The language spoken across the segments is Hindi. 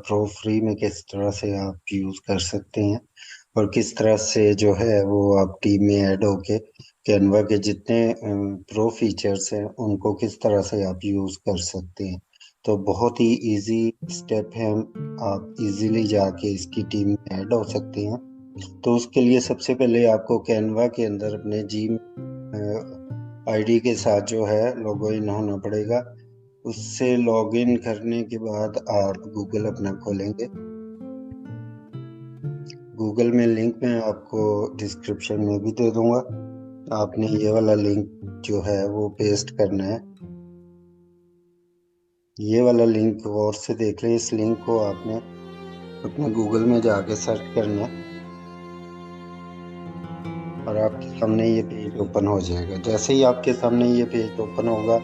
प्रो फ्री में किस तरह से आप यूज़ कर सकते हैं और किस तरह से जो है वो आप टीम में ऐड होके कैनवा के जितने प्रो फीचर्स हैं उनको किस तरह से आप यूज़ कर सकते हैं। तो बहुत ही इजी स्टेप है, आप इजीली जाके इसकी टीम में ऐड हो सकते हैं। तो उसके लिए सबसे पहले आपको कैनवा के अंदर अपने जी आईडी के साथ जो है लॉग इन होना पड़ेगा। उससे लॉगिन करने के बाद आप गूगल अपना खोलेंगे। गूगल में लिंक मैं आपको डिस्क्रिप्शन में भी दे दूंगा। आपने ये वाला लिंक जो है वो पेस्ट करना है। ये वाला लिंक गौर से देख लें। इस लिंक को आपने अपने गूगल में जाके सर्च करना है और आपके सामने ये पेज ओपन हो जाएगा। जैसे ही आपके सामने ये पेज ओपन होगा,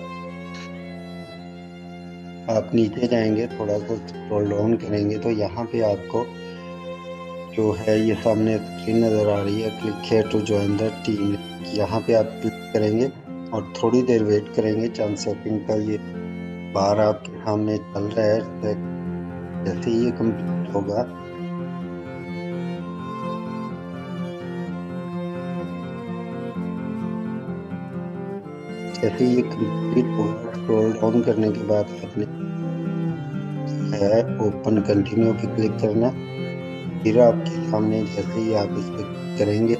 आप नीचे जाएंगे, थोड़ा सा स्क्रॉल डाउन करेंगे तो यहाँ पे आपको जो है ये सामने स्क्रीन नज़र आ रही है, click here to join the team. यहाँ पे आप क्लिक करेंगे और थोड़ी देर वेट करेंगे, चंद सेकंड का ये बार आपके सामने चल रहा है। जैसे ही ये कंप्लीट होगा, जैसे ही ये कंप्लीट होगा, स्क्रॉल डाउन करने के बाद आपने है ओपन कंटिन्यू पे क्लिक करना। फिर आपके सामने जैसे ही आप इस पे क्लिक करेंगे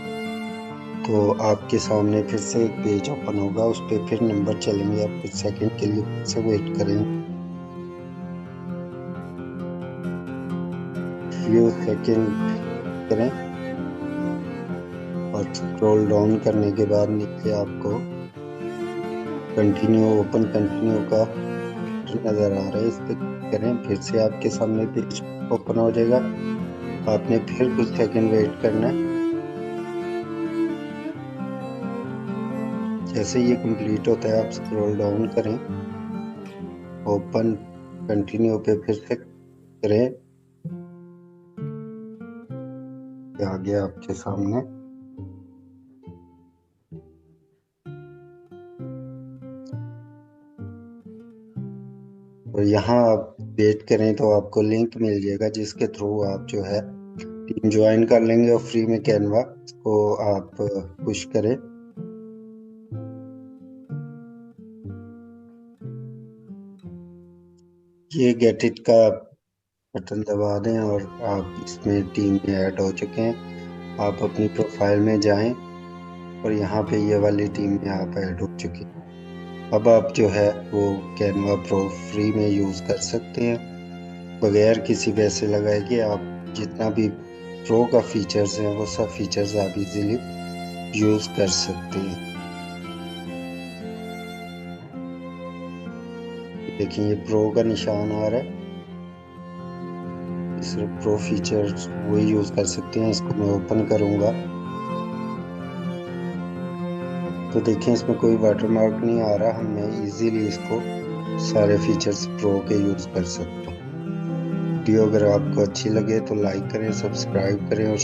तो आपके सामने फिर से एक पेज ओपन होगा, उस पे फिर नंबर चलेंगे। आप कुछ सेकंड के लिए फिर से वेट करेंगे, फ्यू सेकंड करें और स्क्रॉल डाउन करने के बाद नीचे आपको कंटिन्यू ओपन कंटिन्यू का बटन नजर आ रहा है, इस पे क्लिक करें। फिर से आपके सामने पेज ओपन हो जाएगा। आपने फिर कुछ सेकंड वेट करना है। जैसे ये कंप्लीट होता है, आप स्क्रॉल डाउन करें, ओपन कंटिन्यू पे फिर से करें। आ गया आपके सामने। और यहाँ आप वेट करें तो आपको लिंक मिल जाएगा जिसके थ्रू आप जो है टीम ज्वाइन कर लेंगे और फ्री में कैनवा को आप पुश करें। ये गेट इट का बटन दबा दें और आप इसमें टीम में ऐड हो चुके हैं। आप अपनी प्रोफाइल में जाएं और यहाँ पे ये वाली टीम में आप ऐड हो चुके हैं। अब आप जो है वो कैनवा प्रो फ्री में यूज़ कर सकते हैं बगैर किसी पैसे लगाए कि आप जितना भी प्रो का फीचर्स हैं वो सब फीचर्स आप इजीली यूज़ कर सकते हैं। देखिए ये प्रो का निशान आ रहा है, सिर्फ प्रो फीचर्स वही यूज़ कर सकते हैं। इसको मैं ओपन करूँगा तो देखिए इसमें कोई वाटरमार्क नहीं आ रहा। मैं इजीली इसको सारे फीचर्स प्रो के यूज़ कर सकता हूँ। वीडियो अगर आपको अच्छी लगे तो लाइक करें, सब्सक्राइब करें और